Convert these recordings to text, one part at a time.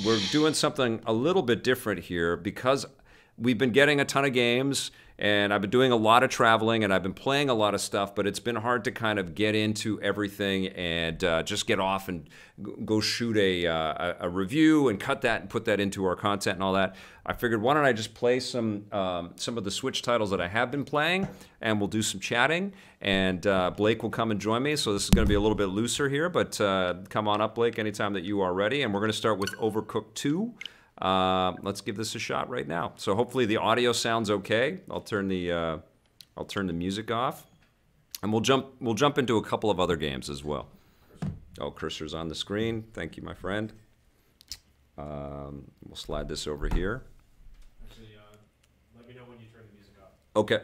we're doing something a little bit different here because we've been getting a ton of games, and I've been doing a lot of traveling, and I've been playing a lot of stuff, but it's been hard to kind of get into everything and just get off and go shoot a review and cut that and put that into our content and all that. I figured, why don't I just play some of the Switch titles that I have been playing, and we'll do some chatting, and Blake will come and join me. So this is going to be a little bit looser here, but come on up, Blake, anytime that you are ready. And we're going to start with Overcooked 2. Let's give this a shot right now. So hopefully the audio sounds okay. I'll turn the music off, and we'll jump into a couple of other games as well. Oh, cursor's on the screen. Thank you, my friend. We'll slide this over here. Actually, let me know when you turn the music off. Okay.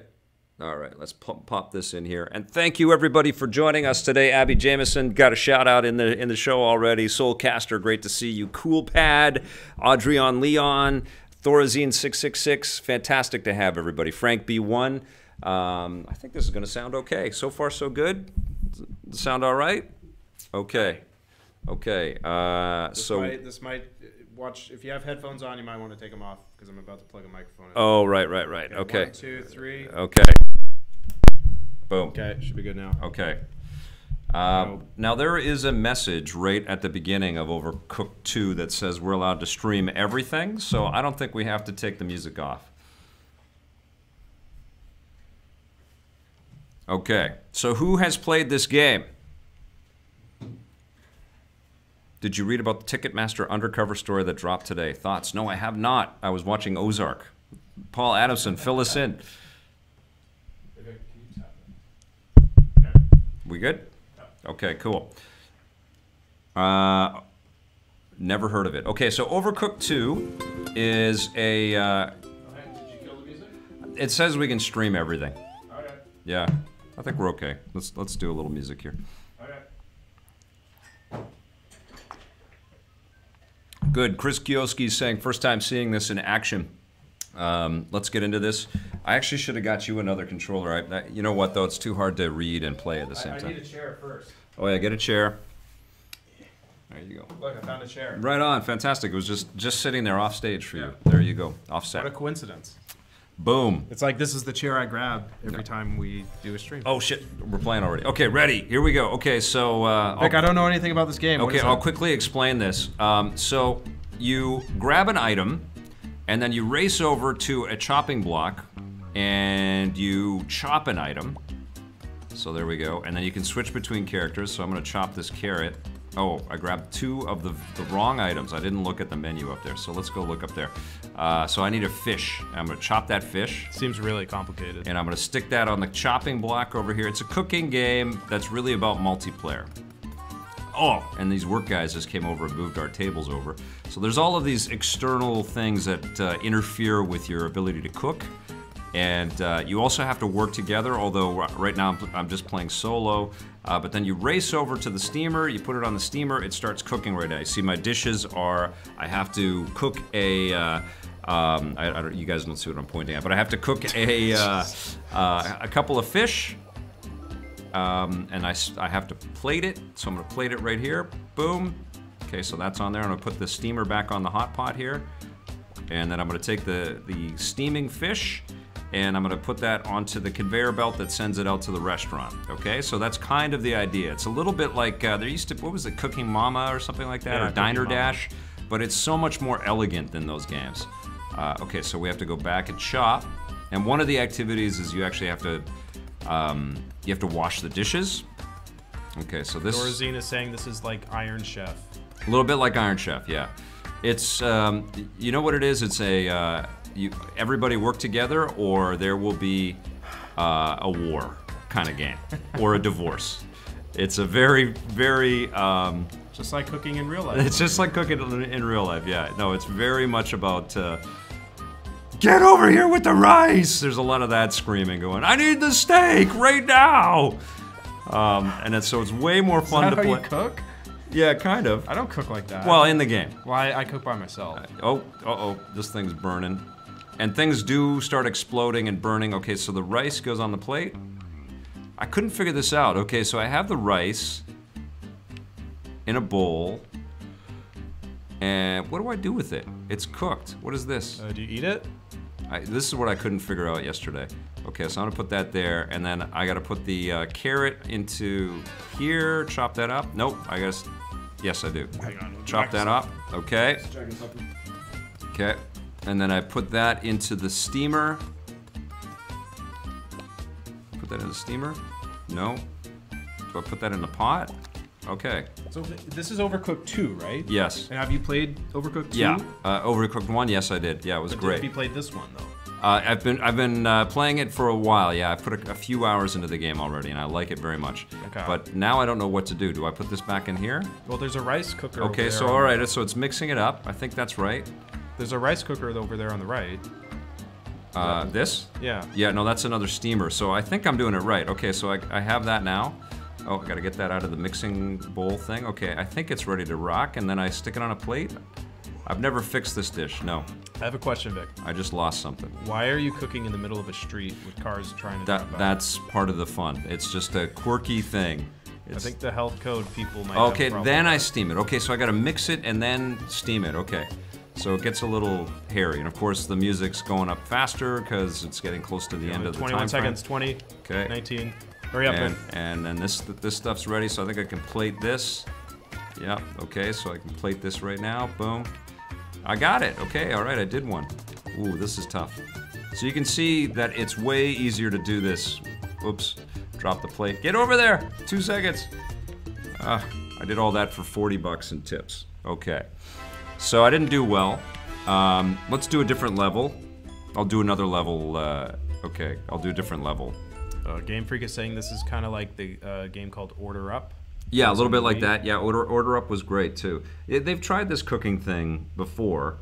All right, let's pop this in here. And thank you, everybody, for joining us today. Abby Jameson got a shout-out in the show already. Soulcaster, great to see you. Cool Pad, Audrion Leon, Thorazine666, fantastic to have everybody. Frank B1, I think this is going to sound okay. So far, so good. Does it sound all right? Okay. Okay. This might watch. If you have headphones on, you might want to take them off because I'm about to plug a microphone in. Oh, right. Okay. 1, 2, 3. Okay. Boom. Okay, should be good now. Okay. Now there is a message right at the beginning of Overcooked 2 that says we're allowed to stream everything, so I don't think we have to take the music off. Okay, so who has played this game? Did you read about the Ticketmaster undercover story that dropped today? Thoughts? No, I have not. I was watching Ozark. Paul Adamson, fill us in. We good? Okay, cool. Never heard of it. Okay, so Overcooked 2 is a... Did you kill the music? It says we can stream everything. Okay. Yeah, I think we're okay. Let's do a little music here. Okay. Good. Chris Kioski is saying, first time seeing this in action. Let's get into this. I actually should have got you another controller. You know what, though? It's too hard to read and play at the same time. I need a chair first. Oh, yeah, get a chair. There you go. Look, I found a chair. Right on. Fantastic. It was just sitting there off stage for you. There you go. Offset. What a coincidence. Boom. It's like this is the chair I grab every time we do a stream. Oh, shit. We're playing already. Okay, ready. Here we go. Okay, so... Vic, I don't know anything about this game. Okay, I'll quickly explain this. So you grab an item, and then you race over to a chopping block, and you chop an item. So there we go. And then you can switch between characters. So I'm going to chop this carrot. Oh, I grabbed 2 of the wrong items. I didn't look at the menu up there. So let's go look up there. So I need a fish. I'm going to chop that fish. Seems really complicated. And I'm going to stick that on the chopping block over here. It's a cooking game that's really about multiplayer. Oh, and these work guys just came over and moved our tables over. So there's all of these external things that interfere with your ability to cook. And you also have to work together, although right now I'm just playing solo. But then you race over to the steamer, you put it on the steamer, it starts cooking right now. You see my dishes are, I have to cook a, you guys don't see what I'm pointing at, but I have to cook a couple of fish. And I have to plate it, so I'm gonna plate it right here, boom. Okay, so that's on there. I'm gonna put the steamer back on the hot pot here. And then I'm gonna take the steaming fish, and I'm gonna put that onto the conveyor belt that sends it out to the restaurant, okay? So that's kind of the idea. It's a little bit like, there used to, what was it, Cooking Mama or something like that, yeah, or Diner Dash, but it's so much more elegant than those games. Okay, so we have to go back and chop, and one of the activities is you actually have to, wash the dishes. Okay, so this... Thorazine is saying this is like Iron Chef. A little bit like Iron Chef, yeah. It's, you know what it is? It's a, everybody work together, or there will be a war kind of game, or a divorce. It's a very, very... just like cooking in real life. It's just like cooking in real life, yeah. No, it's very much about... Get over here with the rice! There's a lot of that screaming going, I need the steak right now! And so it's way more fun to play. Is that how you cook? Yeah, kind of. I don't cook like that. Well, in the game. Well, I cook by myself. Uh-oh, this thing's burning. And things do start exploding and burning. Okay, so the rice goes on the plate. I couldn't figure this out. Okay, so I have the rice in a bowl. And what do I do with it? It's cooked. What is this? Do you eat it? This is what I couldn't figure out yesterday. Okay, so I'm gonna put that there, and then I gotta put the carrot into here, chop that up. Nope, I guess, yes I do. Hang on. Chop that up, okay. Okay, and then I put that into the steamer. Put that in the steamer? No. Do I put that in the pot? Okay. So this is Overcooked 2, right? Yes. And have you played Overcooked 2? Yeah. Overcooked 1, yes I did. Yeah, it was great. Have you played this one though? I've been playing it for a while. Yeah, I've put a few hours into the game already, and I like it very much. Okay. But now I don't know what to do. Do I put this back in here? Well, there's a rice cooker. Okay, over there so all right, so it's mixing it up. I think that's right. There's a rice cooker over there on the right. This? Yeah. Yeah, no, that's another steamer. So I think I'm doing it right. Okay, so I have that now. Oh, I gotta get that out of the mixing bowl thing. Okay, I think it's ready to rock, and then I stick it on a plate. I've never fixed this dish, no. I have a question, Vic. I just lost something. Why are you cooking in the middle of a street with cars trying to drive by? That's part of the fun. It's just a quirky thing. I think the health code people might Okay, have a problem then with. I steam it. Okay, so I gotta mix it and then steam it. Okay. So it gets a little hairy, and of course the music's going up faster because it's getting close to the end of the time 21 seconds, 20, Okay. 19. Hurry up, Vic. And then this stuff's ready, so I think I can plate this. Yep, okay, so I can plate this right now. Boom. I got it. Okay, all right, I did one. Ooh, this is tough. So you can see that it's way easier to do this. Oops, drop the plate. Get over there, 2 seconds. I did all that for 40 bucks in tips. Okay, so I didn't do well. Let's do a different level. I'll do another level. Okay, I'll do a different level. Game Freak is saying this is kind of like the game called Order Up. Yeah, a little bit like that. Yeah, Order Up was great too. They've tried this cooking thing before,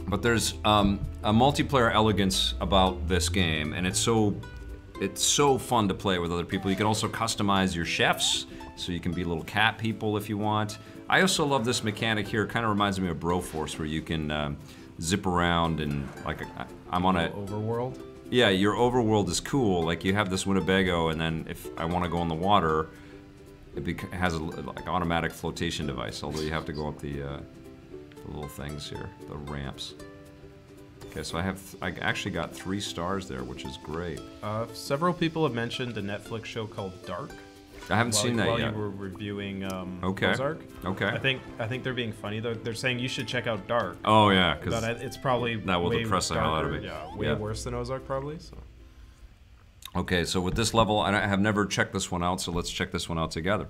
but there's a multiplayer elegance about this game, and it's so fun to play with other people. You can also customize your chefs, so you can be little cat people if you want. I also love this mechanic here. It kind of reminds me of Broforce, where you can zip around and like I'm on a Overworld. Yeah, your overworld is cool. Like you have this Winnebago, and then if I want to go in the water, it has a like automatic flotation device. Although you have to go up the little things here, the ramps. Okay, so I actually got 3 stars there, which is great. Several people have mentioned a Netflix show called Dark. I haven't seen that while yet. you were reviewing Okay. Ozark. Okay. I think they're being funny though. They're saying you should check out Dark. Oh yeah, because But it's probably that will way depress the hell out of me. Yeah, way Yeah. worse than Ozark probably. So. Okay, so with this level, I have never checked this one out, so let's check this one out together.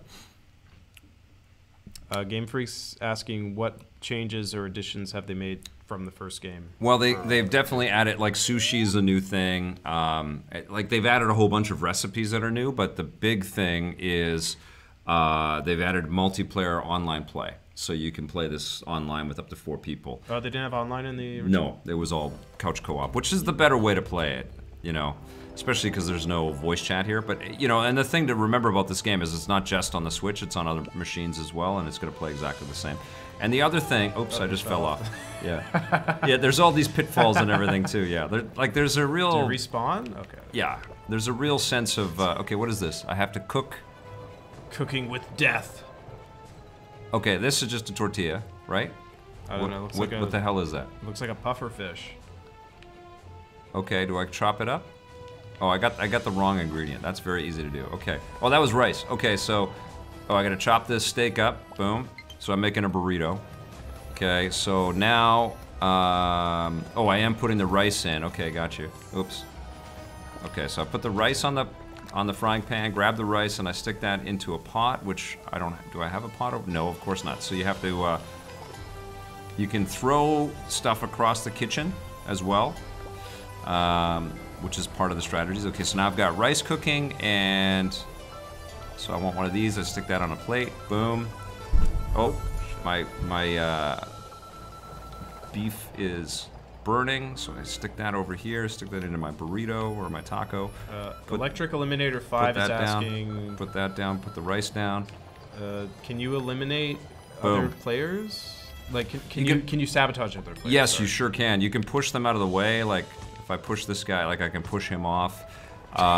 Game Freak's asking what changes or additions have they made from the first game? Well, they've definitely added, like sushi is a new thing. Like they've added a whole bunch of recipes that are new, but the big thing is they've added multiplayer online play. So you can play this online with up to 4 people. Oh, they didn't have online in the original? No, it was all couch co-op, which is the better way to play it, you know. Especially because there's no voice chat here. But, you know, and the thing to remember about this game is it's not just on the Switch, it's on other machines as well, and it's going to play exactly the same. And the other thing, oops, I just fell off. Yeah. Yeah, there's all these pitfalls and everything too, yeah. There's a real... Do you respawn? Okay. Yeah, there's a real sense of, okay, what is this? I have to cook... Cooking with death. Okay, this is just a tortilla, right? I don't know, What the hell is that? Looks like a puffer fish. Okay, do I chop it up? Oh, I got the wrong ingredient. That's very easy to do. Okay. Oh, that was rice. Okay, so, I gotta chop this steak up. Boom. So I'm making a burrito. Okay, so now, I am putting the rice in. Okay, got you. Oops. Okay, so I put the rice on the frying pan, grab the rice, and I stick that into a pot, which do I have a pot over? No, of course not. So you have to, you can throw stuff across the kitchen as well. Which is part of the strategies. Okay, so now I've got rice cooking, and so I want one of these. I stick that on a plate. Boom. Oh, my beef is burning, so I stick that over here. Stick that into my burrito or my taco. Electric Eliminator 5 is asking. Put that down. Put the rice down. Can you eliminate Boom. other players? Like, can you sabotage other players? Yes, Sorry. you sure can. You can push them out of the way. Like if I push this guy, like I can push him off.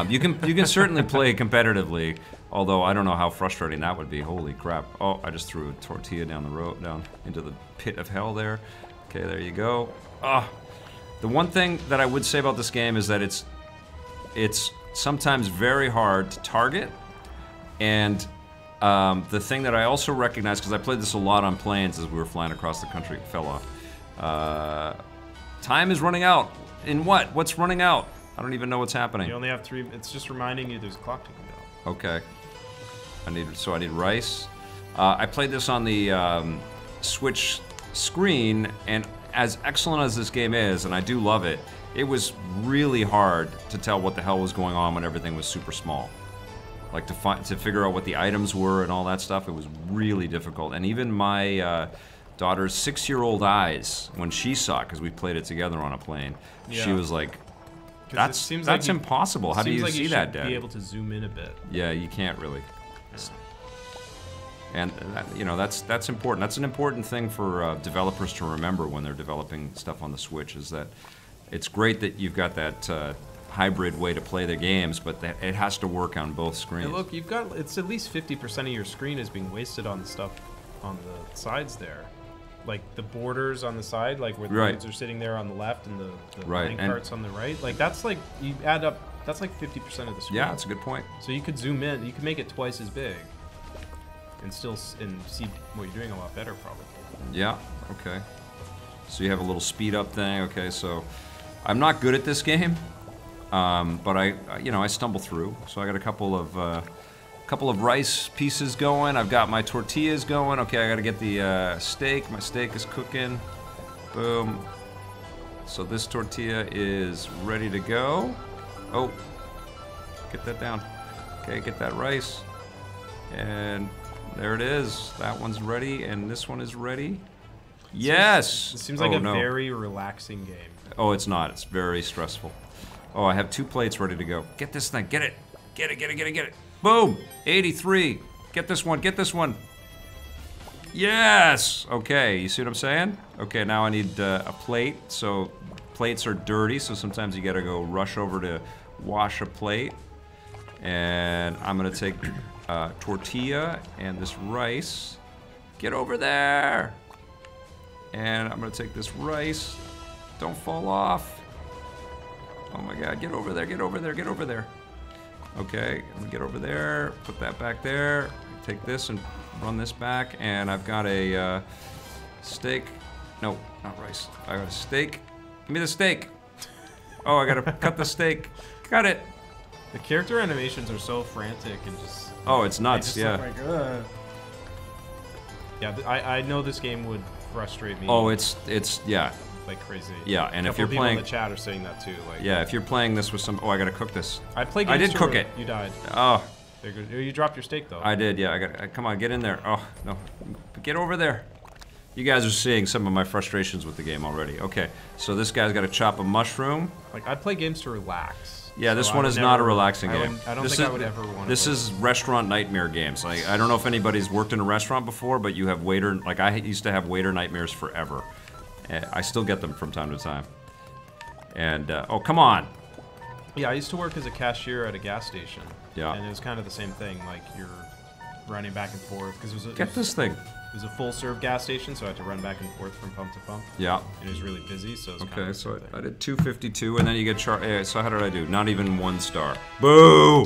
You can certainly play competitively. Although I don't know how frustrating that would be. Holy crap. Oh, I just threw a tortilla down the road, down into the pit of hell there. Okay, there you go. Ah, the one thing that I would say about this game is that it's sometimes very hard to target. And the thing that I also recognize, because I played this a lot on planes as we were flying across the country, it fell off. Time is running out. In what? What's running out? I don't even know what's happening. You only have 3. It's just reminding you there's a clock ticking down. Okay. I need rice. I played this on the Switch screen, and as excellent as this game is, and I do love it, it was really hard to tell what the hell was going on when everything was super small. Like to figure out what the items were and all that stuff, it was really difficult. And even my daughter's 6-year-old eyes, when she saw it, because we played it together on a plane, she was like, that's impossible. How do you see that, Dad? Be able to zoom in a bit. Yeah, you can't really. And you know, that's important. That's an important thing for developers to remember when they're developing stuff on the Switch, is that it's great that you've got that hybrid way to play the games, but that it has to work on both screens. Hey, look, it's at least 50% of your screen is being wasted on the stuff on the sides there. Like the borders on the side, like where the roads are sitting there on the left and the line carts on the right. Like that's like, you add up, that's like 50% of the screen. Yeah, that's a good point. So you could zoom in, you could make it twice as big and still see what you're doing a lot better, probably. Yeah, okay. So you have a little speed up thing. Okay, so I'm not good at this game, but I stumble through. So I got a couple of rice pieces going. I've got my tortillas going. Okay, I got to get the steak. My steak is cooking. Boom. So this tortilla is ready to go. Oh, get that down. Okay, get that rice. And there it is. That one's ready, and this one is ready. Yes! It seems like a very relaxing game. Oh, it's not. It's very stressful. Oh, I have 2 plates ready to go. Get this thing. Get it. Get it, get it, get it, get it. Boom! 83. Get this one, get this one. Yes! Okay, you see what I'm saying? Okay, now I need a plate. So plates are dirty, so sometimes you gotta go rush over to wash a plate. And I'm gonna take tortilla and this rice. Get over there! And I'm gonna take this rice. Don't fall off. Oh my God, get over there, get over there, get over there. Okay, I'm gonna get over there, put that back there, take this and run this back, and I've got a steak. No, not rice. I got a steak. Give me the steak. Oh, I gotta cut the steak. Cut it. The character animations are so frantic and just... Oh, it's nuts, yeah. Like, yeah, I know this game would frustrate me. Oh, it's yeah. Like crazy. Yeah, and if you're playing... people in the chat are saying that too. Like, yeah, if you're playing this with some... Oh, I gotta cook this. I played games I did cook it. You died. Oh. You dropped your steak, though. I did, yeah. I got. Come on, get in there. Oh, no. Get over there. You guys are seeing some of my frustrations with the game already. Okay, so this guy's got to chop a mushroom. Like, I play games to relax. Yeah, this one is not a relaxing game. I don't think I would ever want to. This is restaurant nightmare games. Like, I don't know if anybody's worked in a restaurant before, but you have waiter... Like, I used to have waiter nightmares forever. I still get them from time to time. And, oh, come on. Yeah, I used to work as a cashier at a gas station. Yeah. And it was kind of the same thing. Like, you're running back and forth. Because this thing. It was a full-serve gas station, so I had to run back and forth from pump to pump. Yeah. And it was really busy, so it was okay, so I did 252, and then you get so how did I do? Not even 1 star. Boo!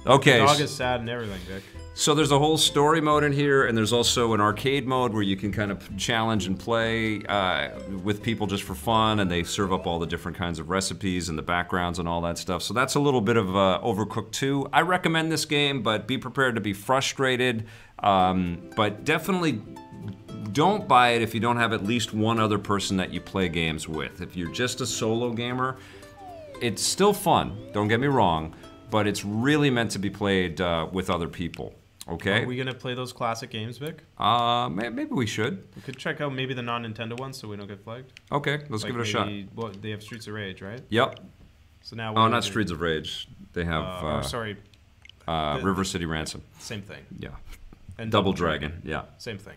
Okay. The dog is sad and everything, Vic. So there's a whole story mode in here, and there's also an arcade mode where you can kind of challenge and play with people just for fun, and they serve up all the different kinds of recipes and the backgrounds and all that stuff. So that's a little bit of Overcooked 2. I recommend this game, but be prepared to be frustrated. But definitely don't buy it if you don't have at least one other person that you play games with. If you're just a solo gamer, it's still fun, don't get me wrong, but it's really meant to be played with other people. Okay. Are we gonna play those classic games, Vic? Maybe we should. We could check out maybe the non-Nintendo ones so we don't get flagged. Okay, let's give it a shot. Well, they have Streets of Rage, right? Yep. So now. Oh, not Streets of Rage. They have. Sorry. River City Ransom. Same thing. Yeah. And Double Dragon. Yeah. Same thing.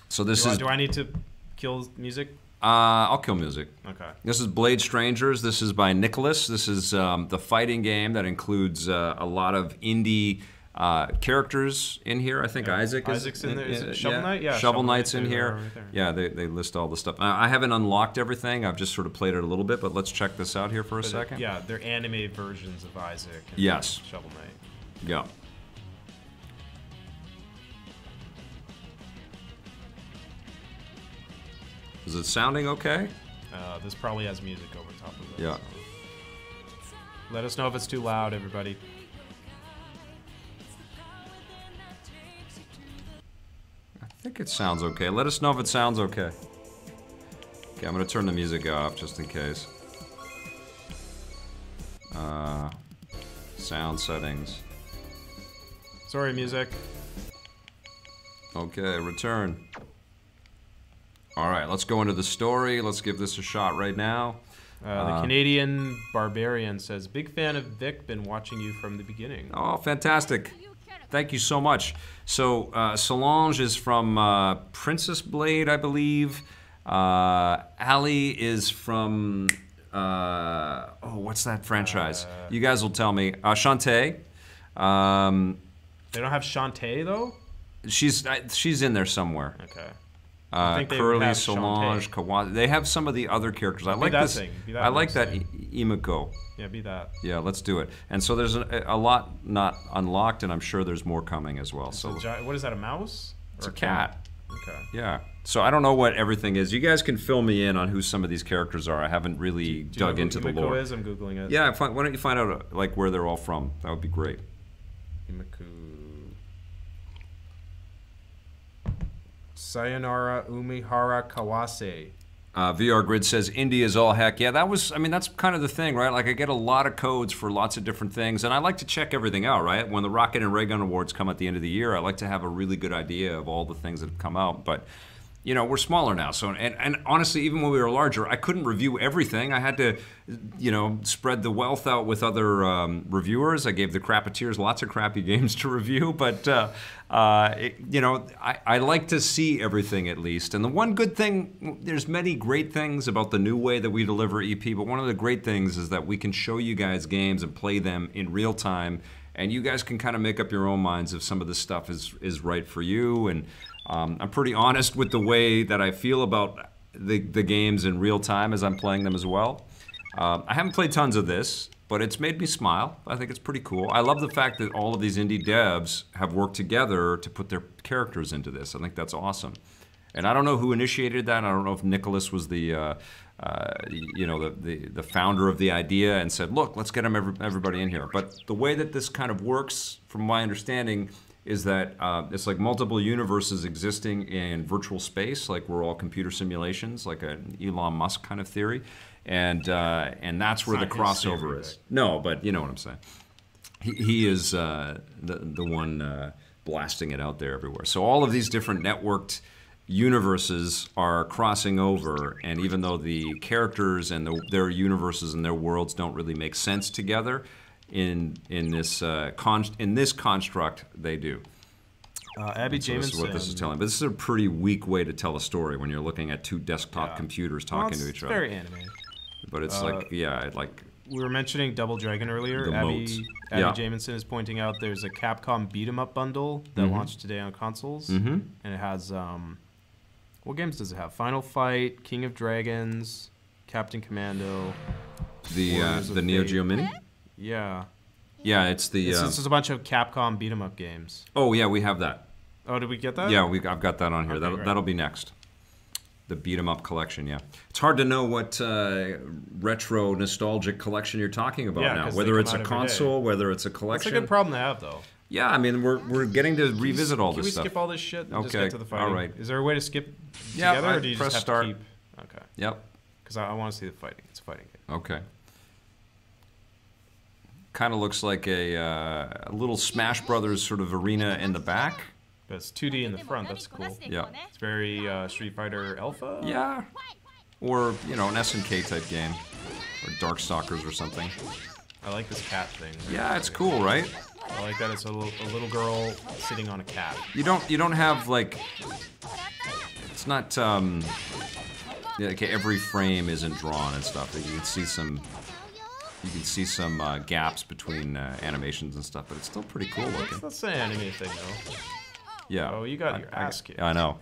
So this is. Do I need to kill music? I'll kill music. Okay. This is Blade Strangers. This is by Nicholas. This is the fighting game that includes a lot of indie characters in here. I think Isaac's in there. Is it Shovel Knight? Yeah. Shovel Knight's in here. Right, yeah, they list all the stuff. I haven't unlocked everything. I've just sort of played it a little bit, but let's check this out here for a second. Yeah, they're anime versions of Isaac. And yes. Shovel Knight. Yeah. Is it sounding okay? This probably has music over top of it. Yeah. So. Let us know if it's too loud, everybody. I think it sounds okay. Let us know if it sounds okay. Okay, I'm gonna turn the music off just in case. Sound settings. Sorry, music. Okay, return. Alright, let's go into the story. Let's give this a shot right now. The Canadian Barbarian says, big fan of Vic, been watching you from the beginning. Oh, fantastic. Thank you so much. So, Solange is from Princess Blade, I believe. Ali is from, what's that franchise? You guys will tell me. Shantae. They don't have Shantae, though? She's in there somewhere. Okay. Curly, Solange, Kawase. They have some of the other characters. I like this. I like that Imiko. Yeah, be that. Yeah, let's do it. And so there's a lot not unlocked, and I'm sure there's more coming as well. So what is that? A mouse? It's a cat. Okay. Yeah. So I don't know what everything is. You guys can fill me in on who some of these characters are. I haven't really dug into the lore. Is? I'm googling it. Yeah. Why don't you find out like where they're all from? That would be great. Imiko. Sayonara Umihara Kawase. VR Grid says India is all heck. Yeah, that's kind of the thing, right? Like I get a lot of codes for lots of different things, and I like to check everything out, right? When the Rocket and Ray Gun Awards come at the end of the year, I like to have a really good idea of all the things that have come out. But, you know, we're smaller now. So, and honestly, even when we were larger, I couldn't review everything. I had to, you know, spread the wealth out with other reviewers. I gave the Crappeteers lots of crappy games to review, but, you know, I like to see everything at least. And the one good thing, there's many great things about the new way that we deliver EP, but one of the great things is that we can show you guys games and play them in real time, and you guys can kind of make up your own minds if some of this stuff is right for you. And I'm pretty honest with the way that I feel about the games in real time as I'm playing them as well. I haven't played tons of this, but it's made me smile. I think it's pretty cool. I love the fact that all of these indie devs have worked together to put their characters into this. I think that's awesome. And I don't know who initiated that. I don't know if Nicholas was the, you know, the founder of the idea and said, look, let's get everybody in here. But the way that this kind of works, from my understanding, is that it's like multiple universes existing in virtual space, like we're all computer simulations, like an Elon Musk kind of theory, and that's where the crossover is. No, but you know what I'm saying. He is the one blasting it out there everywhere. So all of these different networked universes are crossing over, and even though the characters and their universes and their worlds don't really make sense together, in this construct, they do. Abby Jamison. This is what this is telling. But this is a pretty weak way to tell a story when you're looking at two desktop computers talking to each other. It's very animated. But it's like, yeah, like. We were mentioning Double Dragon earlier. Abby Jamison is pointing out there's a Capcom beat 'em up bundle that launched today on consoles, and it has what games does it have? Final Fight, King of Dragons, Captain Commando. The Neo Geo Mini. Yeah. Yeah, it's the. This is a bunch of Capcom beat 'em up games. Oh yeah, we have that. Oh, did we get that? Yeah, I've got that on here. Okay, that'll be next. The beat 'em up collection. Yeah, it's hard to know what retro nostalgic collection you're talking about now. Whether it's a console, whether it's a collection. That's a good problem to have, though. Yeah, I mean we're getting to revisit all this stuff. Can we skip all this shit and just get to the fighting? All right. Is there a way to skip together, or do you just have start. to keep? Okay. Yep. Because I want to see the fighting. It's a fighting game. Okay. Kind of looks like a little Smash Brothers sort of arena in the back. But it's 2D in the front. That's cool. Yeah. It's very Street Fighter Alpha. Yeah. Or, you know, an SNK type game. Or Darkstalkers or something. I like this cat thing. Yeah, it's cool, right? I like that it's a little girl sitting on a cat. You don't have, like... It's not, Yeah, okay, every frame isn't drawn and stuff. You can see some. You can see some gaps between animations and stuff, but it's still pretty cool looking. That's the anime thing, though. Yeah. Oh, you got your ass kicked. I know.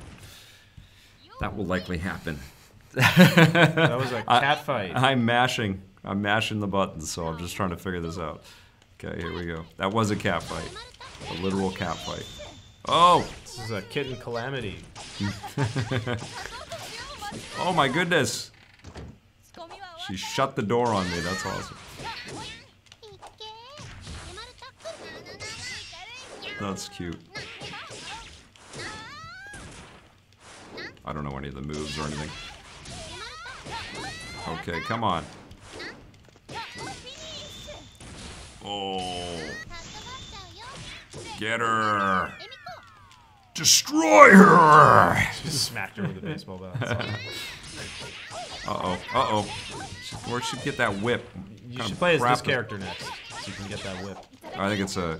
That will likely happen. That was a cat fight. I'm mashing the buttons, so I'm just trying to figure this out. Okay, here we go. That was a cat fight. A literal cat fight. Oh! This is a kitten calamity. Oh my goodness! She shut the door on me, that's awesome. That's cute. I don't know any of the moves or anything. Okay, come on. Oh. Get her. Destroy her. Just smacked her with a baseball bat. Uh-oh. Uh-oh. Or should get that whip. You should play as this character next, so you can get that whip. I think it's a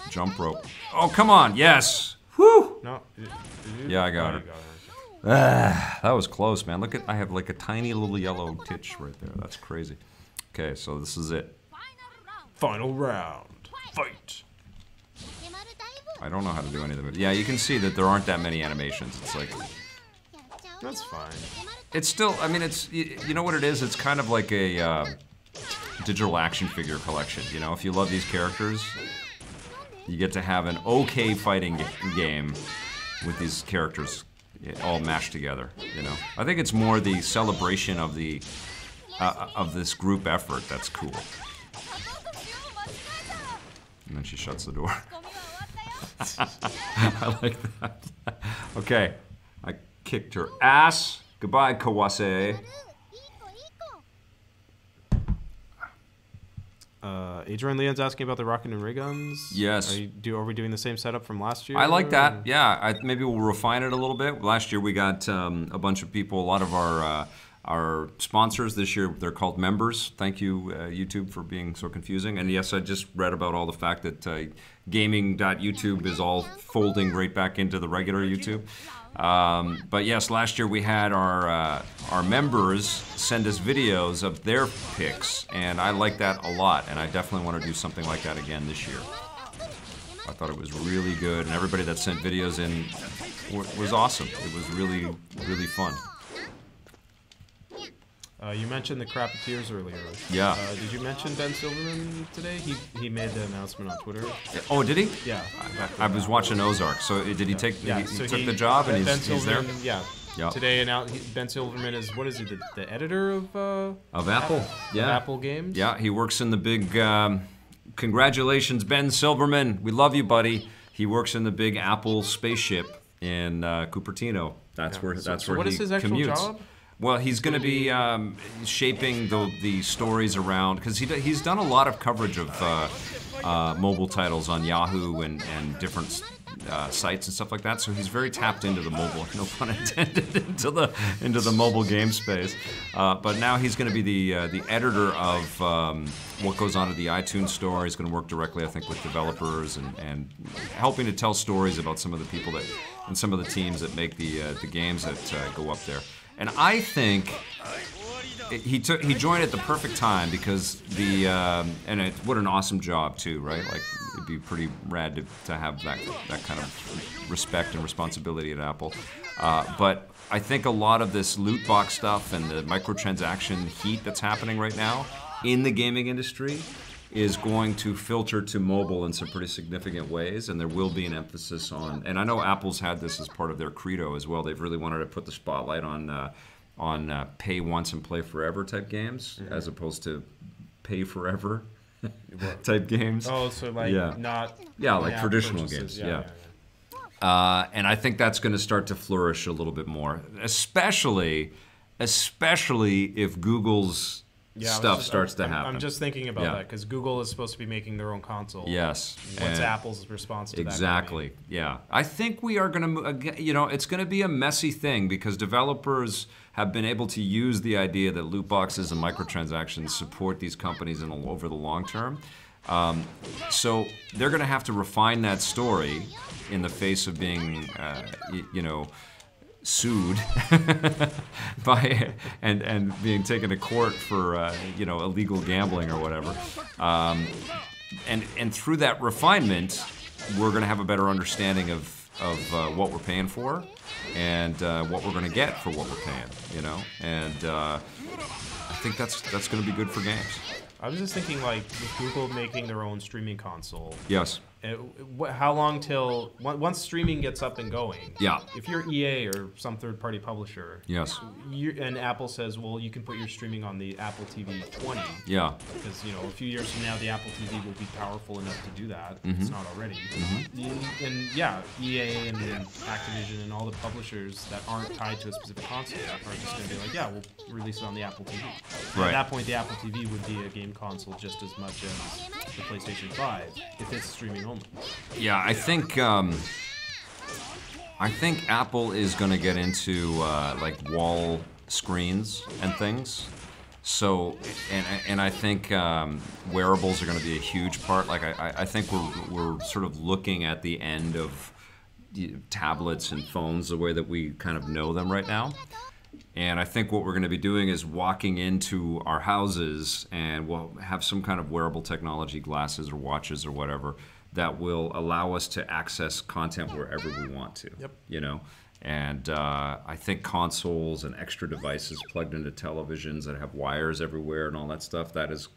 jump rope. Oh, come on. Yes. Whew. No. Yeah, I got her. That was close, man. Look at, I have like a tiny little yellow titch right there. That's crazy. Okay, so this is it. Final round. Fight. I don't know how to do any of them. Yeah, you can see that there aren't that many animations. It's like... That's fine. It's still, I mean, it's, you know what it is? It's kind of like a digital action figure collection. You know, if you love these characters, you get to have an okay fighting game with these characters all mashed together, you know? I think it's more the celebration of the, of this group effort that's cool. And then she shuts the door. I like that. Okay, I kicked her ass. Goodbye, Kawase. Adrian Leon's asking about the rocket and ray guns. Yes. Are we doing the same setup from last year? I like that. Yeah, maybe we'll refine it a little bit. Last year we got a bunch of people, a lot of our sponsors. This year they're called members. Thank you, YouTube, for being so confusing. And yes, I just read about all the fact that gaming.youtube is all folding right back into the regular YouTube. But yes, last year we had our members send us videos of their picks, and I like that a lot, and I definitely want to do something like that again this year. I thought it was really good, and everybody that sent videos in was awesome. It was really, really fun. You mentioned the Crappeteers earlier. Yeah. Did you mention Ben Silbermann today? He made the announcement on Twitter. Oh, did he? Yeah. I was watching Ozark. So did he take? Yeah. He took the job and he's there. Yeah. Yep. Today, Ben Silbermann is, what is he? The editor of Apple. Yeah. Of Apple games. Yeah. He works in the big. Congratulations, Ben Silbermann. We love you, buddy. He works in the big Apple spaceship in Cupertino. That's where. That's where what he is his actual commutes. job? Well, he's going to be shaping the stories around, because he's done a lot of coverage of mobile titles on Yahoo and different sites and stuff like that. So he's very tapped into the mobile, no pun intended, into the mobile game space. But now he's going to be the editor of what goes on at the iTunes store. He's going to work directly, I think, with developers and helping to tell stories about some of the people that and some of the teams that make the games that go up there. And I think he joined at the perfect time, because what an awesome job too, right? Like, it'd be pretty rad to have that kind of respect and responsibility at Apple. But I think a lot of this loot box stuff and the microtransaction heat that's happening right now in the gaming industry is going to filter to mobile in some pretty significant ways, and there will be an emphasis on, and I know Apple's had this as part of their credo as well. They've really wanted to put the spotlight on pay once and play forever type games, as opposed to pay forever type games. Oh, so like not like traditional games. Yeah. And I think that's going to start to flourish a little bit more, especially if Google's stuff starts to happen. I'm just thinking about that, because Google is supposed to be making their own console. Yes. What's Apple's response to that? Exactly. Yeah. I think we are going to, it's going to be a messy thing, because developers have been able to use the idea that loot boxes and microtransactions support these companies over the long term. So they're going to have to refine that story in the face of being, sued by and being taken to court for illegal gambling or whatever, and through that refinement, we're going to have a better understanding of what we're paying for and what we're going to get for what we're paying, and I think that's going to be good for games. I was just thinking, like, with Google making their own streaming console. Yes. How long till once streaming gets up and going? Yeah. If you're EA or some third-party publisher. Yes. And Apple says, well, you can put your streaming on the Apple TV 20. Yeah. Because a few years from now, the Apple TV will be powerful enough to do that. If it's not already. And yeah, EA and Activision and all the publishers that aren't tied to a specific console are just going to be like, yeah, we'll release it on the Apple TV. Right. At that point, the Apple TV would be a game console just as much as the PlayStation 5 if it's streaming only. Yeah, I think Apple is going to get into like wall screens and things. So, and I think wearables are going to be a huge part. Like I think we're sort of looking at the end of tablets and phones the way that we kind of know them right now. And I think what we're going to be doing is walking into our houses and we'll have some kind of wearable technology, glasses or watches or whatever, that will allow us to access content wherever we want to. Yep. And I think consoles and extra devices plugged into televisions that have wires everywhere and all that stuff, that is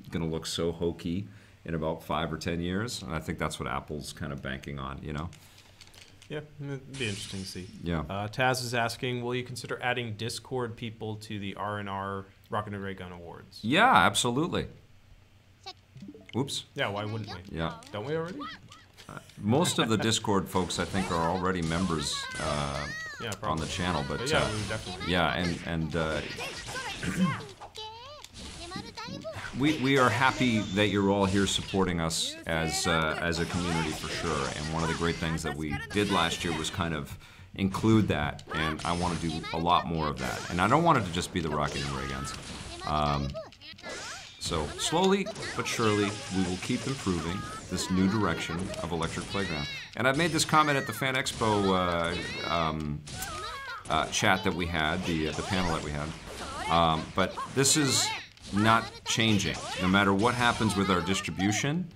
going to look so hokey in about 5 or 10 years. And I think that's what Apple's kind of banking on, Yeah, it'd be interesting to see. Yeah. Taz is asking, will you consider adding Discord people to the R&R Rocket and Ray Gun Awards? Yeah, absolutely. Oops. Yeah, why wouldn't we? Yeah. Don't we already? Most of the Discord folks, I think, are already members on the channel. But yeah, we definitely. Yeah, and we are happy that you're all here supporting us as a community for sure. And one of the great things that we did last year was kind of include that, and I want to do a lot more of that. And I don't want it to just be the Rocket and Ray Guns. So slowly but surely, we will keep improving this new direction of Electric Playground. And I made this comment at the Fan Expo chat that we had, the panel that we had. But this is not changing. No matter what happens with our distribution,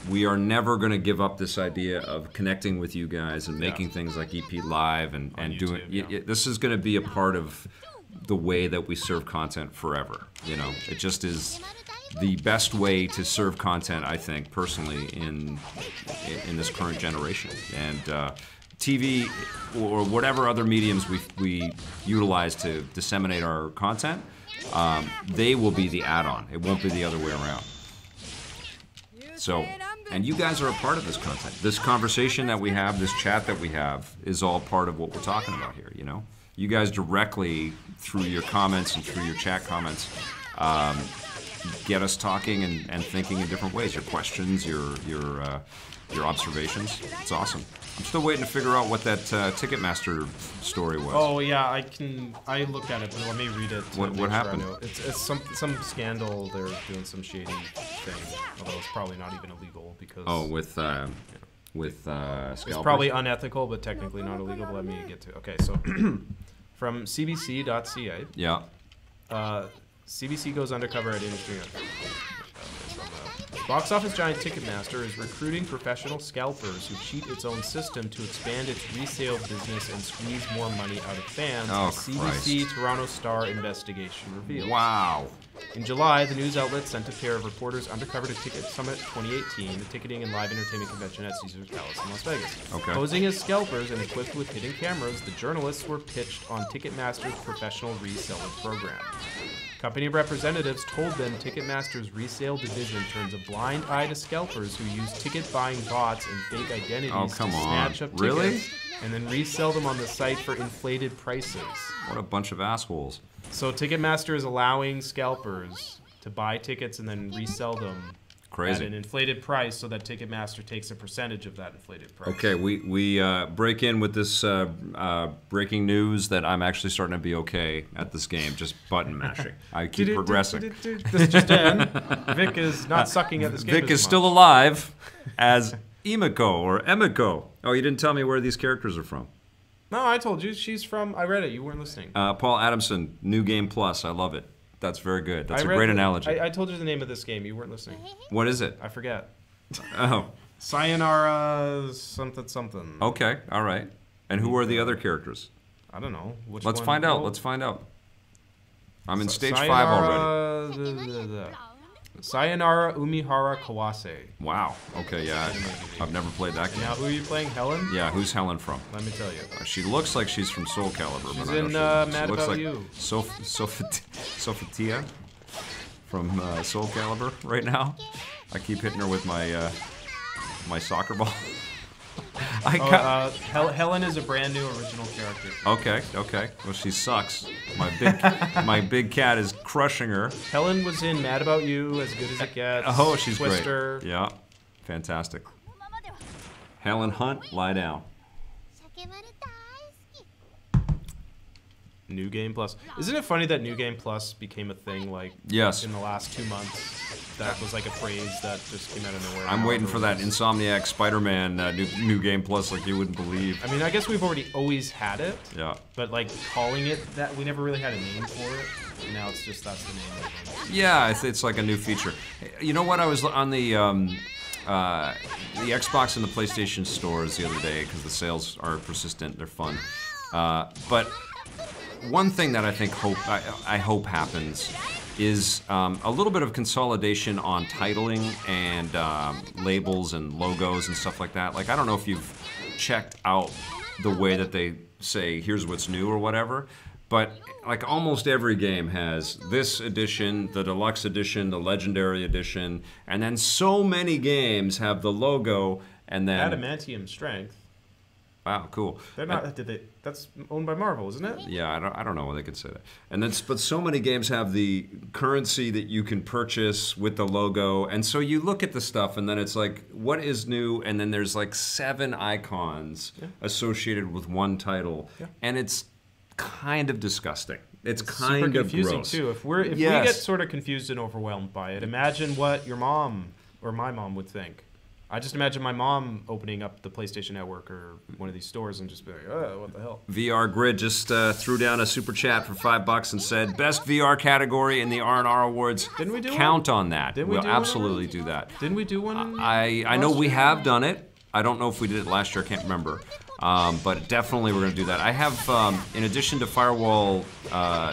we are never going to give up this idea of connecting with you guys and making things like EP Live and doing. Yeah. This is going to be a part of the way that we serve content forever. It just is the best way to serve content, I think, personally, in this current generation. And TV or whatever other mediums we utilize to disseminate our content, they will be the add-on. It won't be the other way around. So, and you guys are a part of this content. This conversation that we have, this chat that we have, is all part of what we're talking about here, You guys directly, through your comments and through your chat comments, get us talking and thinking in different ways. Your questions, your observations. It's awesome. I'm still waiting to figure out what that Ticketmaster story was. Oh yeah, I looked at it, but let me read it. What happened? It's some scandal. They're doing some shady thing, although it's probably not even illegal because. Oh, with scalpers. It's probably unethical, but technically not illegal. But let me get to it. Okay, so from CBC.ca. Yeah. CBC goes undercover at industry. Box office giant Ticketmaster is recruiting professional scalpers who cheat its own system to expand its resale business and squeeze more money out of fans. Oh, CBC Toronto Star investigation reveals. Wow. In July, the news outlet sent a pair of reporters undercover to Ticket Summit 2018, the ticketing and live entertainment convention at Caesars Palace in Las Vegas. Okay. Posing as scalpers and equipped with hidden cameras, the journalists were pitched on Ticketmaster's professional reseller program. Company representatives told them Ticketmaster's resale division turns a blind eye to scalpers who use ticket-buying bots and fake identities to snatch up tickets and then resell them on the site for inflated prices. What a bunch of assholes. So Ticketmaster is allowing scalpers to buy tickets and then resell them at an inflated price so that Ticketmaster takes a percentage of that inflated price. Okay, we break in with this breaking news that I'm actually starting to be okay at this game, just button mashing. I keep progressing. This just in. Vic is not sucking at this game. Vic is still alive as Emiko or Emiko. Oh, you didn't tell me where these characters are from. No, I told you. She's from... I read it. You weren't listening. Paul Adamson, New Game Plus. I love it. That's very good. That's a great analogy. I told you the name of this game. You weren't listening. What is it? I forget. Oh. Sayonara something something. Okay, all right. And who are the other characters? I don't know. Let's find out. Let's find out. I'm in stage 5 already. Sayonara Umihara Kawase. Wow. Okay, yeah. I've never played that game. Now, who are you playing? Helen? Yeah, who's Helen from? Let me tell you. She looks like she's from Soul Calibur. She's in Mad About You. Sophatia from Soul Calibur right now. I keep hitting her with my my soccer ball. Helen is a brand new original character. Okay, okay. Well, she sucks. My big cat is crushing her. Helen was in Mad About You, As Good as It Gets. Oh, she's Twister. Great. Yeah, fantastic. Helen Hunt, lie down. New Game Plus. Isn't it funny that New Game Plus became a thing like in the last 2 months? That was like a phrase that just came out of nowhere. I'm waiting for that Insomniac Spider-Man new Game Plus like you wouldn't believe. I mean, I guess we've always had it. Yeah. But like calling it that, we never really had a name for it. And now it's just that's the name of it. Yeah, it's like a new feature. You know what? I was on the Xbox and the PlayStation stores the other day because the sales are persistent. They're fun. But one thing that I think I hope happens is a little bit of consolidation on titling and labels and logos and stuff like that. Like, I don't know if you've checked out the way that they say, here's what's new or whatever, but like almost every game has this edition, the deluxe edition, the legendary edition, and then so many games have the logo and then... Adamantium Strength. Wow, cool. They're not. That's owned by Marvel, isn't it? Yeah, I don't know why they could say that. And then, but so many games have the currency that you can purchase with the logo, and so you look at the stuff, and then it's like, what is new? And then there's like 7 icons associated with one title, and it's kind of disgusting. It's kind super of confusing gross. too. If we get sort of confused and overwhelmed by it, imagine what your mom or my mom would think. I just imagine my mom opening up the PlayStation Network or one of these stores and just be like, oh, what the hell? VR Grid just threw down a super chat for $5 and said, best VR category in the R&R Awards. Didn't we do Count one? on that. Didn't we we'll do absolutely do that. Didn't we do one? I know we have done it. I don't know if we did it last year. I can't remember. But definitely we're going to do that. I have, in addition to Firewall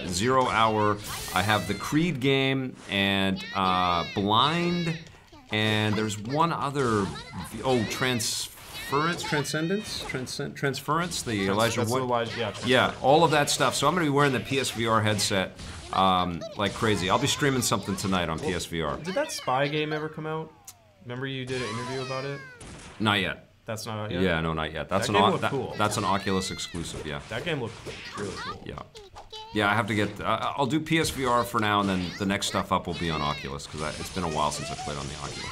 0 Hour, I have the Creed game and Blind. And there's one other, Transference, the Elijah Wood. Yeah, all of that stuff. So I'm going to be wearing the PSVR headset like crazy. I'll be streaming something tonight on PSVR. Did that Spy game ever come out? Remember you did an interview about it? Not yet. That's not out yet? Yeah, no, not yet. That's cool. That's an Oculus exclusive, yeah. That game looked really cool. Yeah. Yeah, I have to get... I'll do PSVR for now, and then the next stuff up will be on Oculus, because it's been a while since I played on the Oculus.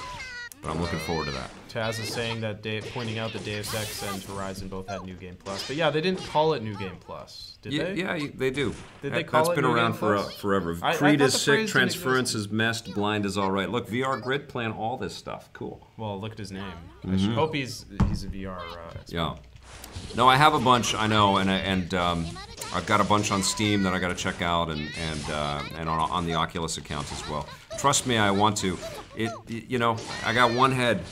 But I'm looking forward to that. Taz is saying that, pointing out that Deus Ex and Horizon both had New Game Plus. But yeah, they didn't call it New Game Plus, did they? Yeah, they do. Did they call it New Game Plus? That's been around forever. Creed is sick, Transference is messed, Blind is all right. Look, VR Grid playing all this stuff. Cool. Well, look at his name. I should hope he's a VR expert. Yeah. No, I have a bunch, I know, and I've got a bunch on Steam that I got to check out, and on the Oculus account as well. Trust me, I want to. You know, I got one head.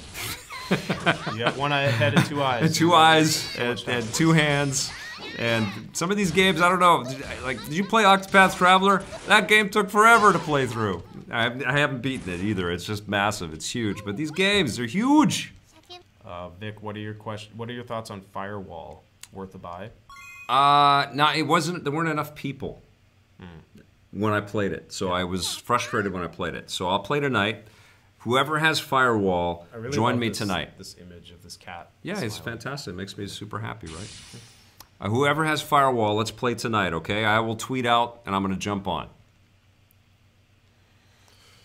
You got one head and 2 eyes. And 2 eyes and 2 hands. And some of these games, I don't know. Like, did you play Octopath Traveler? That game took forever to play through. I haven't beaten it either. It's just massive. It's huge. But these games, they're huge. Vic, what are your thoughts on Firewall? Worth a buy? No, it wasn't. There weren't enough people when I played it, so I was frustrated when I played it. So I'll play tonight. Whoever has Firewall, join me tonight. This image of this cat. Yeah, it's fantastic. It makes me super happy, right? Whoever has Firewall, let's play tonight, okay? I will tweet out, and I'm going to jump on.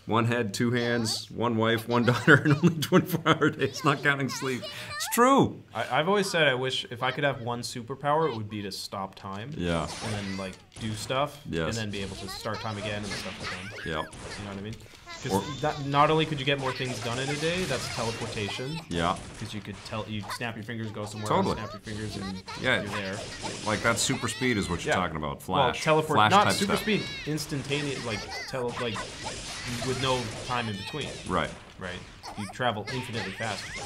1 head, 2 hands, 1 wife, 1 daughter, and only 24-hour days, not counting sleep. It's true. I've always said I wish if I could have one superpower, it would be to stop time. Yeah. And then like do stuff. Yes. And then be able to start time again and stuff again. Yep. You know what I mean? Not only could you get more things done in a day, that's teleportation. Yeah. Because you could you snap your fingers, go somewhere, snap your fingers, and you're there. Like that super speed is what you're talking about. Flash. Well, teleport, Flash not type super stuff. speed, instantaneous, like with no time in between. Right. Right. You travel infinitely faster.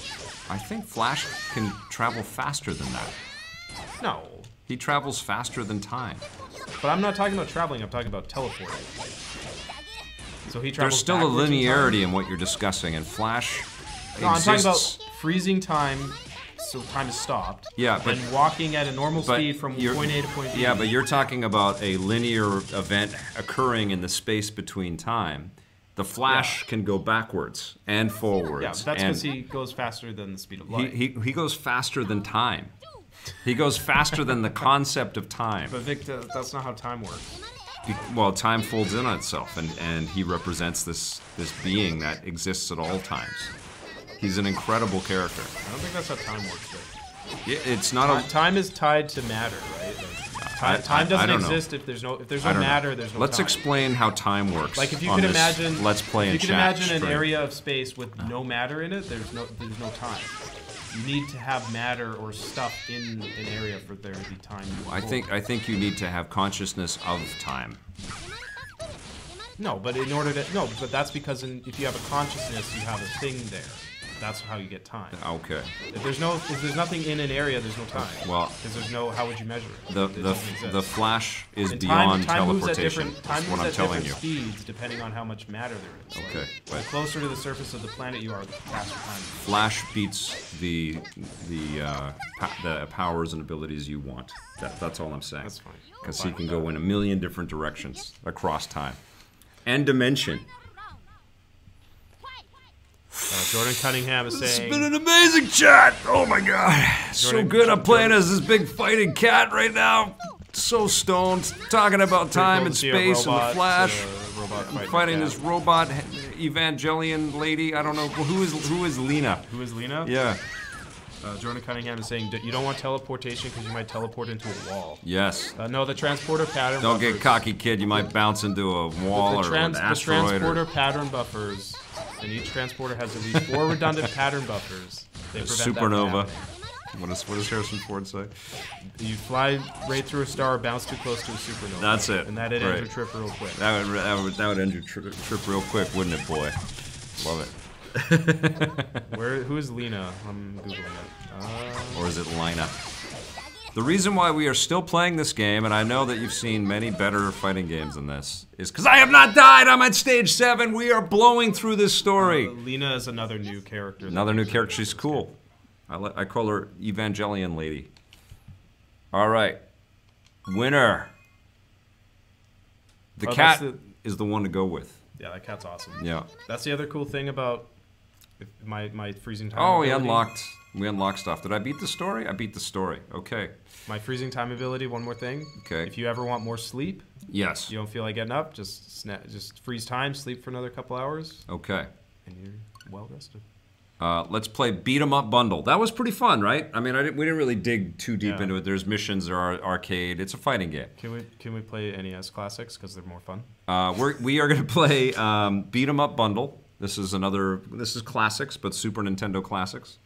I think Flash can travel faster than that. No. He travels faster than time. But I'm not talking about traveling, I'm talking about teleporting. So he travels There's still a linearity in what you're discussing, and Flash exists. I'm talking about freezing time, so time is stopped. Yeah, but and walking at a normal speed from point A to point B. Yeah, but you're talking about a linear event occurring in the space between time. The Flash can go backwards and forwards. Yeah, that's because he goes faster than the speed of light. He goes faster than time. He goes faster than the concept of time. But Vic, that's not how time works. Well, time folds in on itself, and he represents this being that exists at all times. He's an incredible character. I don't think that's how time works, Vic. Yeah, it's not time is tied to matter, right? Like, time doesn't exist if there's no matter. There's no Let's time. explain how time works. Like if you could imagine, Let's Play in you could chat imagine an stream. area of space with no matter in it. There's no time. You need to have matter or stuff in an area for there to be time. I think you need to have consciousness of time. No, but in order to but that's because if you have a consciousness, you have a thing there. That's how you get time. Okay. If there's nothing in an area, there's no time. Well, because there's no. How would you measure it? The Flash is and beyond time teleportation. Moves at That's what I'm telling you. Speeds depending on how much matter there is. Okay. The closer to the surface of the planet you are, the faster time. Flash beats the powers and abilities you want. That's all I'm saying. That's fine. Because he can go in a million different directions across time and dimension. Jordan Cunningham is saying... It's been an amazing chat! Oh my god! So good, I'm playing as this big fighting cat right now. So stoned, talking about time and space and the Flash. I'm fighting this robot Evangelion lady. I don't know, who is Lena? Who is Lena? Yeah. Jordan Cunningham is saying you don't want teleportation because you might teleport into a wall. Yes. No, the transporter pattern Don't buffers. get cocky, kid. You might bounce into a wall or an asteroid. The transporter pattern buffers, and each transporter has at least 4 redundant pattern buffers. They prevent supernova. What does Harrison Ford say? You fly right through a star or bounce too close to a supernova. That's it. And that'd end your trip real quick. That would end your trip real quick, wouldn't it, boy? Love it. Who is Lena? I'm googling it. Or is it Lina? The reason why we are still playing this game, and I know that you've seen many better fighting games than this, is because I have not died. I'm at stage 7. We are blowing through this story. Lena is another new character. Another new character. She's cool. I call her Evangelion lady. All right, winner. The cat is the one to go with. Yeah, that cat's awesome. Yeah. That's the other cool thing about my freezing time. Oh, ability. we unlocked stuff. Did I beat the story? I beat the story. Okay. My freezing time ability. One more thing. Okay. If you ever want more sleep, yes. You don't feel like getting up, just freeze time, sleep for another couple hours. Okay. And you're well rested. Let's play Beat 'em Up Bundle. That was pretty fun, right? I mean, we didn't really dig too deep into it. There's missions, there are arcade. It's a fighting game. Can we play NES classics because they're more fun? We are going to play Beat 'em Up Bundle. This is classics, but Super Nintendo classics.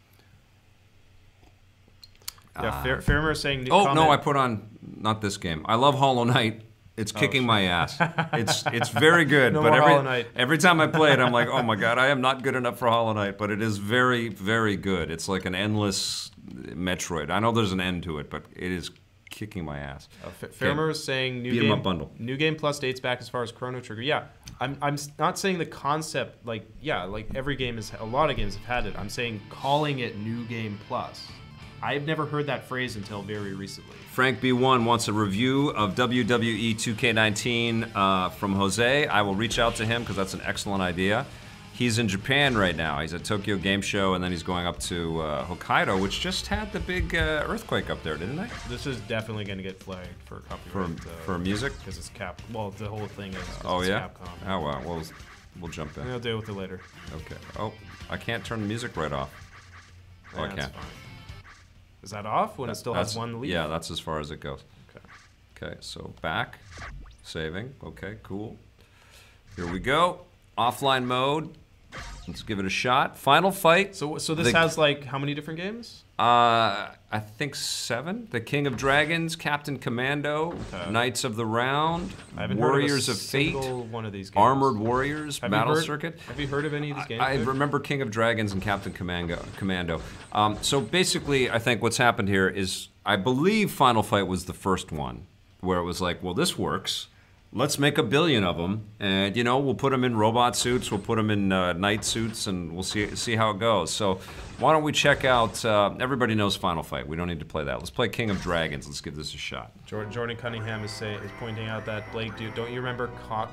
Yeah, Fairmer is saying. Oh no, I put on not this game. I love Hollow Knight. It's kicking my ass. It's very good, no but more every time I play it, I'm like, oh my god, I am not good enough for Hollow Knight. But it is very, very good. It's like an endless Metroid. I know there's an end to it, but it is kicking my ass. Fairmer is saying Beat 'em Up Bundle. New Game Plus dates back as far as Chrono Trigger. Yeah, I'm not saying the concept like every game a lot of games have had it. I'm saying calling it New Game Plus. I've never heard that phrase until very recently. Frank B1 wants a review of WWE 2K19 from Jose. I will reach out to him because that's an excellent idea. He's in Japan right now. He's at Tokyo Game Show, and then he's going up to Hokkaido, which just had the big earthquake up there, didn't they? This is definitely going to get flagged for copyright. For music? Because it's Well, the whole thing is yeah? Capcom. Oh, well, we'll jump in. I'll deal with it later. Okay. Oh, I can't turn the music right off. Oh, I can't. Fine. Is that off when it still has one leaf? Yeah, that's as far as it goes. Okay. Okay, so back, saving. Okay, cool. Here we go. Offline mode. Let's give it a shot. Final fight. So this has like how many different games? I think 7. The King of Dragons, Captain Commando, Knights of the Round, Warriors of Fate, one of these games. Armored Warriors, Battle Circuit. Have you heard of any of these games? I remember King of Dragons and Captain Commando. So basically, I think what's happened here is, I believe Final Fight was the first one, where it was like, well, this works. Let's make 1 billion of them, and you know, we'll put them in robot suits, we'll put them in knight suits, and we'll see how it goes. So why don't we check out, everybody knows Final Fight, we don't need to play that. Let's play King of Dragons, let's give this a shot. Jordan Cunningham is pointing out that, Blake, don't you remember clock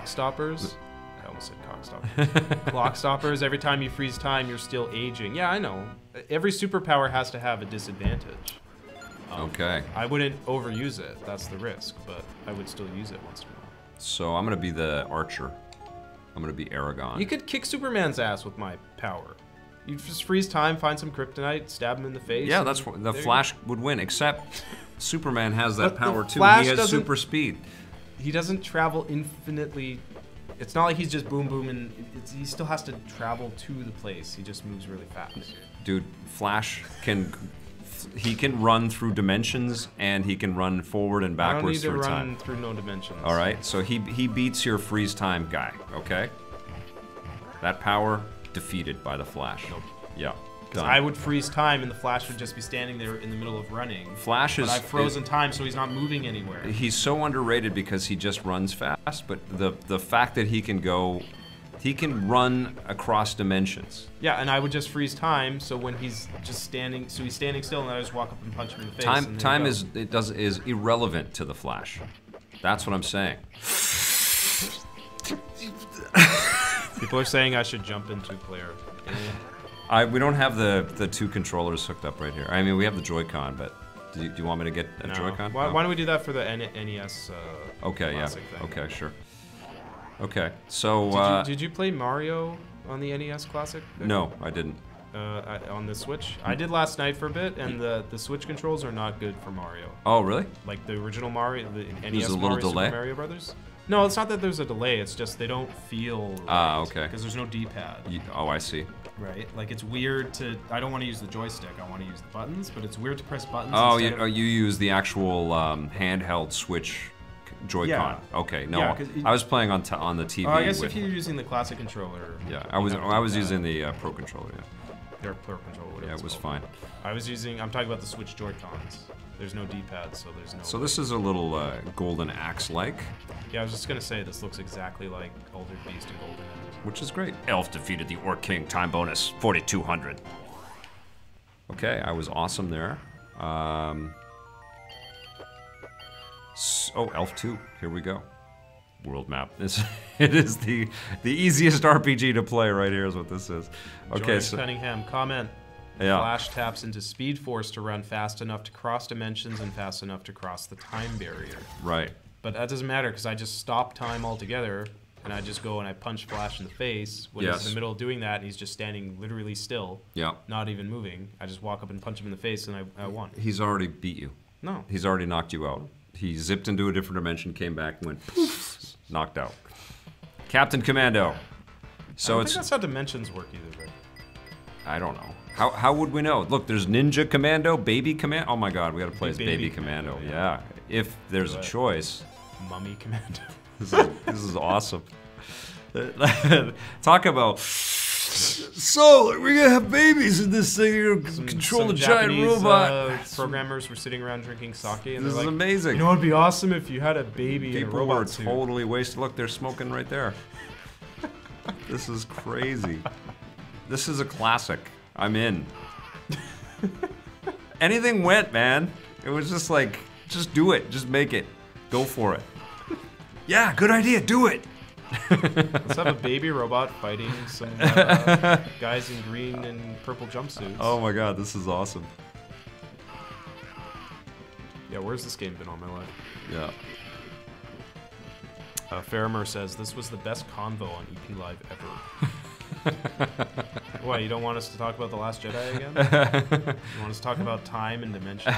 stoppers? I almost said cock stoppers. Clock stoppers, every time you freeze time, you're still aging. Yeah, I know. Every superpower has to have a disadvantage. Okay. I wouldn't overuse it, that's the risk, but I would still use it once in a while. So I'm gonna be the archer. I'm gonna be Aragon. You could kick Superman's ass with my power. You just freeze time, find some kryptonite, stab him in the face. Yeah, that's what the Flash would win, except Superman has that power too. Flash He has super speed. He doesn't travel infinitely. It's not like he's just boom boom and he still has to travel to the place. He just moves really fast. Dude, Flash can run through dimensions, and he can run forward and backwards through time. I don't need to run through no dimensions. All right, so he beats your freeze time guy. Okay, that power defeated by the Flash. Nope. Yeah. Because I would freeze time, and the Flash would just be standing there in the middle of running. Flash is. But I've frozen time, so he's not moving anywhere. He's so underrated because he just runs fast. But the fact that he can go. He can run across dimensions. Yeah, and I would just freeze time, so when he's just standing, so he's standing still, and I just walk up and punch him in the face. Time is irrelevant to the Flash. That's what I'm saying. People are saying I should jump in 2-player. We don't have the 2 controllers hooked up right here. I mean, we have the Joy-Con, but do you want me to get a Joy-Con? Why don't we do that for the NES? Okay, yeah. Thing? Okay, sure. Okay, so did you play Mario on the NES Classic? No, I didn't. On the Switch, I did last night for a bit, and the Switch controls are not good for Mario. Oh, really? Like the original Mario, the NES there's a little delay? Super Mario Brothers. No, it's not that there's a delay. It's just they don't feel. Okay. Because there's no D-pad. Oh, I see. Right, like it's weird to. I don't want to use the joystick. I want to use the buttons, but it's weird to press buttons. Oh, you use the actual handheld Switch Joy-Con. Yeah. Okay, no, yeah, I was playing on the TV. I guess if you're using the classic controller. Yeah, I was using the Pro controller. Yeah. Their Pro controller. Yeah, it was fine. I'm talking about the Switch Joy-Cons. There's no D-pad, so there's no. So this is a little Golden Axe-like. Yeah, I was just gonna say this looks exactly like Altered Beast and Golden Axe. Which is great. Elf defeated the Orc King. Time bonus 4,200. Okay, I was awesome there. Elf 2. Here we go. World map. It is the easiest RPG to play right here is what this is. Okay, Jordan Cunningham, comment. Yeah. Flash taps into Speed Force to run fast enough to cross dimensions and fast enough to cross the time barrier. Right. But that doesn't matter because I just stop time altogether and I just go and I punch Flash in the face when he's in the middle of doing that and he's just standing literally still. Yeah. Not even moving. I just walk up and punch him in the face and I won. He's already beat you. No. He's already knocked you out. He zipped into a different dimension, came back, and went poof, knocked out. Captain Commando. So I don't think that's how dimensions work either, right? I don't know. How would we know? Look, there's Ninja Commando, Baby Commando. Oh my God, we gotta play as Baby Commando. Yeah, if there's a choice. Mummy Commando. This is awesome. Talk about. So we're gonna have babies in this thing. You're gonna control a giant robot. Programmers were sitting around drinking sake, and this they're like, is amazing. You know, it'd be awesome if you had a baby in a robot suit. People were totally wasted. Look, they're smoking right there. This is crazy. This is a classic. I'm in. Anything went, man. It was just like, just do it. Just make it. Go for it. Yeah, good idea. Do it. Let's have a baby robot fighting some guys in green and purple jumpsuits. Oh my God, this is awesome. Yeah, where's this game been all my life? Yeah. Faramer says, this was the best convo on EP Live ever. Why, you don't want us to talk about The Last Jedi again? You want us to talk about time and dimension?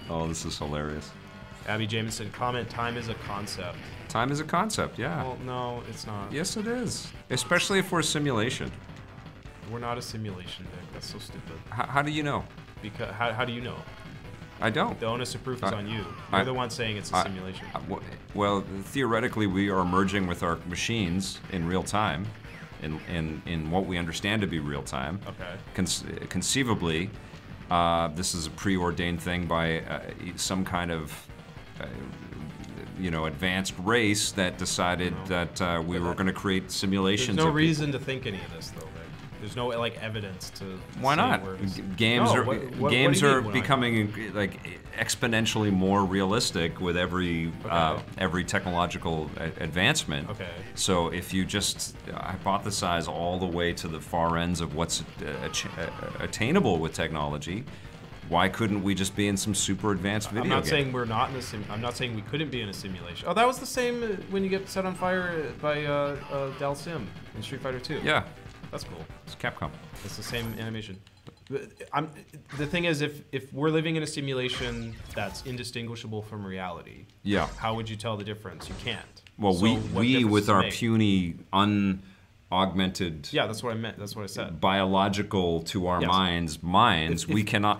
Oh, this is hilarious. Abby Jameson, comment, time is a concept. Time is a concept, yeah. Well, no, it's not. Yes, it is. Especially if we're a simulation. We're not a simulation, Dick. That's so stupid. How do you know? Because how do you know? I don't. The onus of proof is on you. You're the one saying it's a simulation. Well, theoretically, we are merging with our machines in real time, in what we understand to be real time. Okay. Conceivably, this is a preordained thing by some kind of, advanced race that decided that we were going to create simulations. There's no reason to think any of this, though. There's no evidence to. Why not? Games are becoming exponentially more realistic with every technological advancement. Okay. So if you just hypothesize all the way to the far ends of what's attainable with technology, why couldn't we just be in some super advanced video game? I'm not saying we're not in a I'm not saying we couldn't be in a simulation. Oh, that was the same when you get set on fire by Dal Sim in Street Fighter 2. Yeah. That's cool. It's Capcom. It's the same animation. The thing is, if we're living in a simulation that's indistinguishable from reality, how would you tell the difference? You can't. Well, so we with our puny, unaugmented. Yeah, that's what I meant. That's what I said. Biological to our minds, we cannot.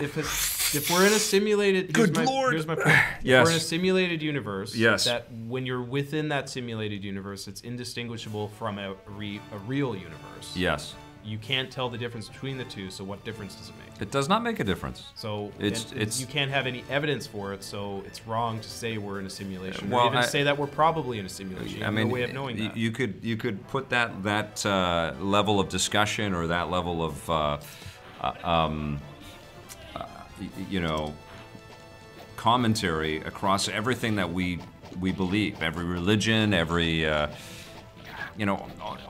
If we're in a simulated, here's my point. If we're in a simulated universe, that when you're within that simulated universe, it's indistinguishable from a real universe. Yes. You can't tell the difference between the two, so what difference does it make? It does not make a difference. So you can't have any evidence for it, so it's wrong to say we're in a simulation. Well, or even say that we're probably in a simulation. You have no way of knowing that. You could put that level of discussion or that level of commentary across everything that we believe, every religion, every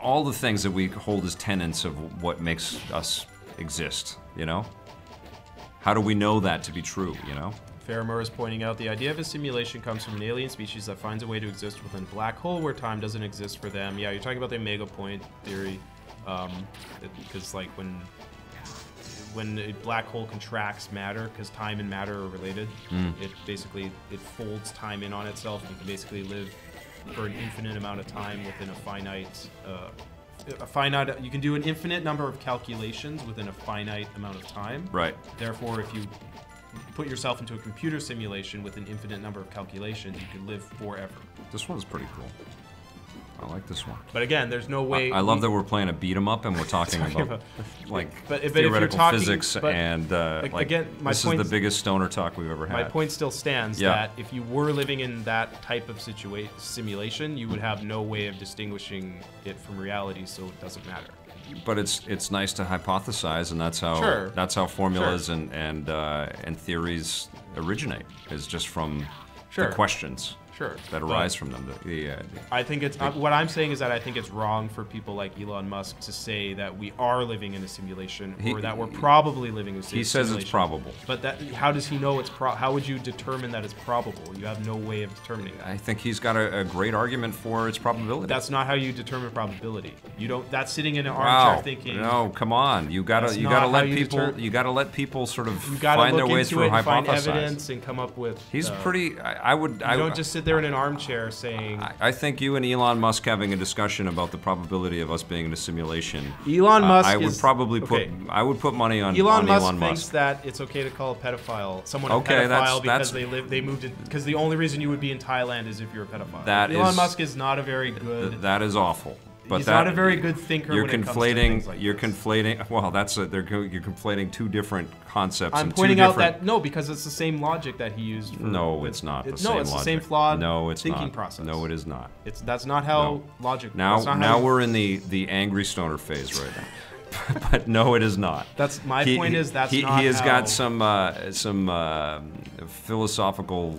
all the things that we hold as tenets of what makes us exist. How do we know that to be true? Faramur is pointing out the idea of a simulation comes from an alien species that finds a way to exist within a black hole where time doesn't exist for them. Yeah, you're talking about the omega point theory, because when a black hole contracts matter, because time and matter are related, it folds time in on itself, and you can basically live for an infinite amount of time within a finite, you can do an infinite number of calculations within a finite amount of time. Right. Therefore, if you put yourself into a computer simulation with an infinite number of calculations, you can live forever. This one's pretty cool. I like this one. But again, there's no way. I love that we're playing a beat 'em up and we're talking about theoretical physics and again, this is the biggest stoner talk we've ever had. My point still stands that if you were living in that type of simulation, you would have no way of distinguishing it from reality, so it doesn't matter. But it's nice to hypothesize, and that's how formulas and theories originate, is just from the questions. That arise from them. I think it's what I'm saying is that I think it's wrong for people like Elon Musk to say that we are living in a simulation or that we're probably living in a simulation. He says it's probable. But how does he know it's how would you determine that it's probable? You have no way of determining that. I think he's got a great argument for its probability. That's not how you determine probability. You don't. That's sitting in an armchair thinking. No, come on. You gotta let people sort of find their way through hypothesizing. Find evidence and come up with. He's pretty. I would. You don't just sit there in an armchair saying. I think you and Elon Musk having a discussion about the probability of us being in a simulation. Elon Musk. I would probably put money on Elon Musk. Elon Musk thinks that it's okay to call a pedophile someone a pedophile because they moved in, because the only reason you would be in Thailand is if you're a pedophile. Elon Musk is not a very good. That is awful. But he's not a very good thinker. You're when it comes to things like you're conflating. Well, you're conflating two different concepts. I'm pointing out that because it's the same logic that he used. No, it's not the same logic. No, it's the same flawed thinking process. No, it is not. That's not how logic. Now we're in the angry stoner phase right now. But no, it is not. That's my point. He has got some philosophical,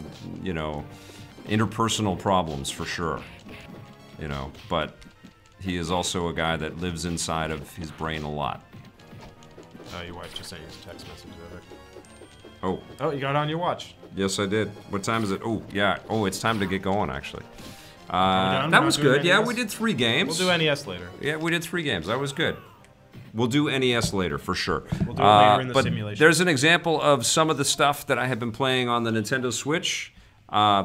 interpersonal problems for sure. But he is also a guy that lives inside of his brain a lot. Your wife just sent you a text message the other. Oh, you got it on your watch. Yes, I did. What time is it? Oh, yeah. Oh, it's time to get going, actually. That was good. Yeah, we did 3 games. We'll do NES later. Yeah, we did 3 games. That was good. We'll do NES later, for sure. We'll do it later in the simulation. There's an example of some of the stuff that I have been playing on the Nintendo Switch.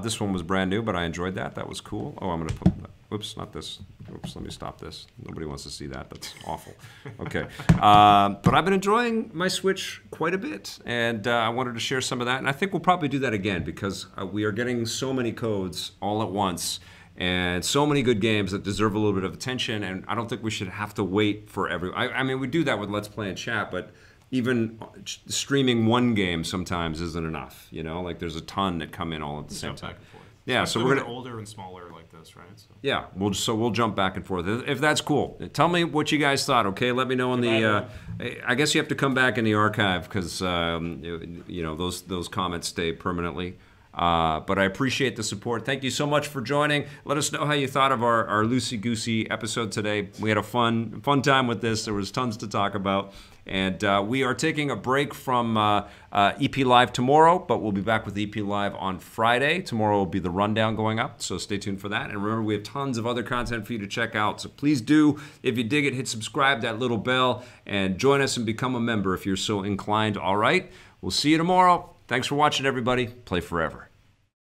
This one was brand new, but I enjoyed that. That was cool. Oh, I'm going to put... Oops, not this. Oops, let me stop this. Nobody wants to see that. That's awful. Okay. But I've been enjoying my Switch quite a bit, and I wanted to share some of that. And I think we'll probably do that again because we are getting so many codes all at once and so many good games that deserve a little bit of attention. And I don't think we should have to wait for every... I mean, we do that with Let's Play and Chat, but even streaming one game sometimes isn't enough. You know, like there's a ton that come in all at the same time. Yeah, so we're gonna older and smaller like this, right? So. Yeah, we'll jump back and forth if that's cool. Tell me what you guys thought. Okay, let me know in the. I guess you have to come back in the archive because you know those comments stay permanently. But I appreciate the support. Thank you so much for joining. Let us know how you thought of our loosey goosey episode today. We had a fun time with this. There was tons to talk about. And we are taking a break from EP Live tomorrow, but we'll be back with EP Live on Friday. Tomorrow will be the rundown going up, so stay tuned for that. And remember, we have tons of other content for you to check out. So please do, if you dig it, hit subscribe, that little bell, and join us and become a member if you're so inclined. All right, we'll see you tomorrow. Thanks for watching, everybody. Play forever.